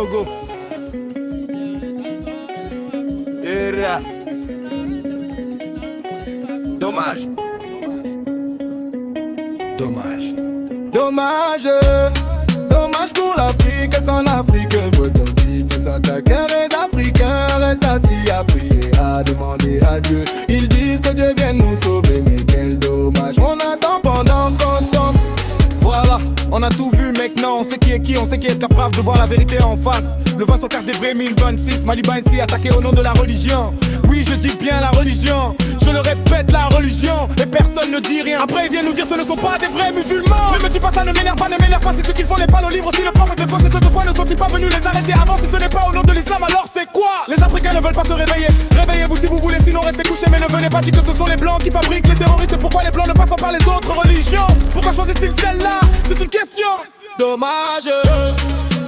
Sanogo. Yeah. Dommage. Dommage. Dommage. Dommage pour l'Afrique et son Afrique. Votre vie, c'est s'attaquer les Africains. Restent assis à prier, à demander à Dieu. Ils disent que Dieu vienne nous sauver, mais quel dommage. On attend pendant qu'on tombe. Voilà, on a tout vu maintenant, on sait qui est qui, on sait qui est capable de voir la vérité en face. Le 20 sur carte des vrais 1026, Maliba NC attaqué au nom de la religion. Oui, je dis bien la religion, je le répète, la religion. Et personne ne dit rien, après ils viennent nous dire ce ne sont pas des vrais musulmans. Ne me dis pas ça, ne m'énerve pas, si ce qu'ils font n'est pas le livre. Aussi le prophète, les c'est ce point, ne sont-ils pas venus les arrêter avant? Si ce n'est pas au nom de l'islam, alors c'est quoi? Les Africains ne veulent pas se réveiller, réveillez-vous si vous voulez, sinon restez couchés. Mais ne venez pas dire que ce sont les blancs qui fabriquent les terroristes. Pourquoi les blancs ne passent pas par les autres religions? Pourquoi choisissent-ils celle-là? C'est une question. Dommage,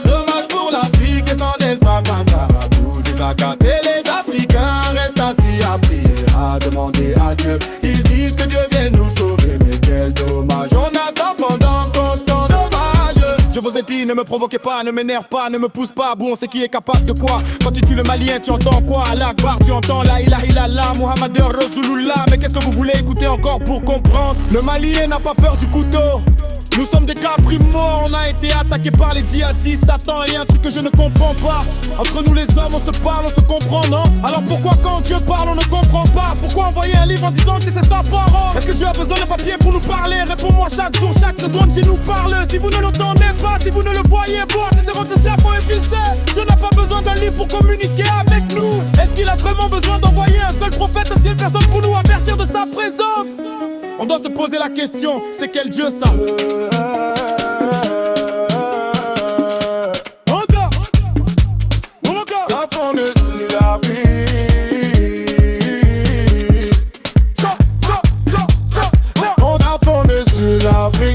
dommage pour l'Afrique et son elfa Farabou. C'est ça capter les Africains, restent assis à prier, à demander à Dieu. Ils disent que Dieu vienne nous sauver, mais quel dommage. On attend pendant qu'on tombe. Dommage. Je vous ai dit, ne me provoquez pas, ne m'énerve pas, ne me pousse pas. Bou, on sait qui est capable de quoi. Quand tu tues le Malien, tu entends quoi? Allah Akbar, tu entends la ilaha illallah, Muhammad Rasulullah. Mais qu'est-ce que vous voulez écouter encore pour comprendre? Le Malien n'a pas peur du couteau. Nous sommes des capris morts, on a été attaqués par les djihadistes. Attends, il y a un truc que je ne comprends pas. Entre nous les hommes, on se parle, on se comprend, non? Alors pourquoi quand Dieu parle, on ne comprend pas? Pourquoi envoyer un livre en disant que c'est sa parole? Est-ce que Dieu a besoin de papier pour nous parler? Réponds-moi chaque jour, chaque seconde s'il nous parle. Si vous ne l'entendez pas, si vous ne le voyez pas, c'est zéro de cerveau épicé. Dieu n'a pas besoin d'un livre pour communiquer avec nous. Est-ce qu'il a vraiment besoin d'envoyer un seul prophète, une seule personne pour nous avertir de sa présence? On doit se poser la question, c'est quel Dieu ça?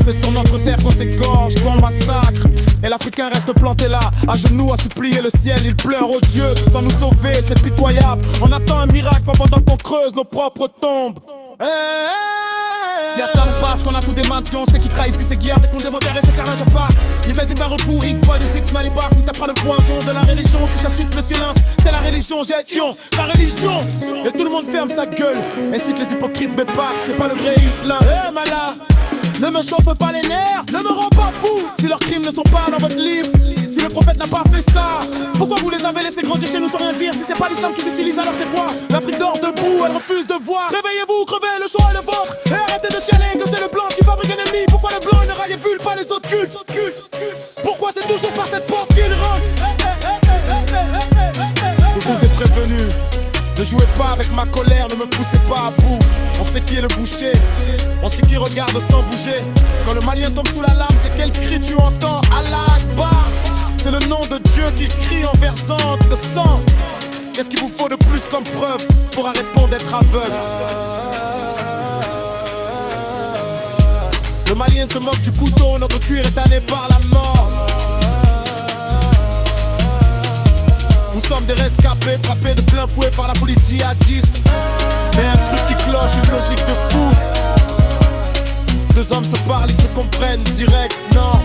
C'est sur notre terre qu'on s'égorge, qu'on massacre. Et l'Africain reste planté là, à genoux, à supplier le ciel. Il pleure au Dieu, sans nous sauver, c'est pitoyable. On attend un miracle pendant qu'on creuse nos propres tombes. Y'a tant de passes qu'on a tout des mentions, on sait qui trahissent, qui c'est guerre, dès qu'on démodère et c'est carnage à part. Il fait des barres pourris, pas de six malibars, qui tapera le poison de la religion, qui chasse le silence, c'est la religion, gestion, la religion. Et tout le monde ferme sa gueule, incite les hypocrites bépars, c'est pas le vrai islam. Mala, ne me chauffe pas les nerfs, ne me rends pas fou. Si leurs crimes ne sont pas dans votre livre, si le prophète n'a pas fait ça, pourquoi vous les avez laissés grandir chez nous sans rien dire? Si c'est pas l'islam qu'ils utilisent, alors c'est quoi? L'Afrique dort debout, elle refuse de voir. Réveillez-vous, crevez, le choix est le vôtre. Et arrêtez de chialer que c'est le blanc qui fabrique un ennemi. Pourquoi le blanc ne raille vulve pas les autres cultes? Pourquoi c'est toujours par cette porte qu'il rentre? Je vous ai prévenu, ne jouez pas avec ma colère, ne me poussez pas à bout. On sait qui est le boucher, on sait qui regarde sans bouger. Quand le Malien tombe sous la lame, c'est quel cri tu entends? Allah Akbar. C'est le nom de Dieu qui crie en versant de sang. Qu'est-ce qu'il vous faut de plus comme preuve pour arrêter d'être aveugle? Le Malien se moque du couteau, notre cuir est tanné par la mort. Nous sommes des rescapés, frappés de plein fouet par la folie djihadiste. Mais un truc qui cloche, une logique de fou. Deux hommes se parlent, ils se comprennent direct, non.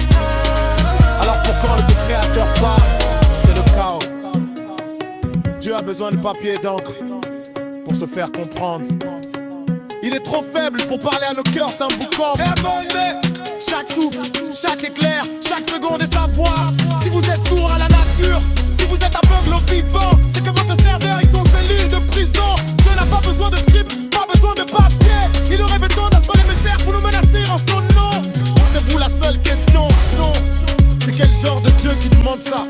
Alors pourquoi le créateur parle? C'est le chaos. Dieu a besoin de papier et d'encre pour se faire comprendre. Il est trop faible pour parler à nos cœurs, c'est un boucan. Chaque souffle, chaque éclair, chaque seconde est sa voix. Si vous êtes sourd à la nature, si vous êtes aveugle au vivant, c'est que votre serveur est son cellule de prison. Dieu n'a pas besoin de script, pas besoin de papier. Il aurait besoin d'un seul émissaire pour nous menacer en son nom. C'est vous la seule question, non. C'est quel genre de Dieu qui demande ça?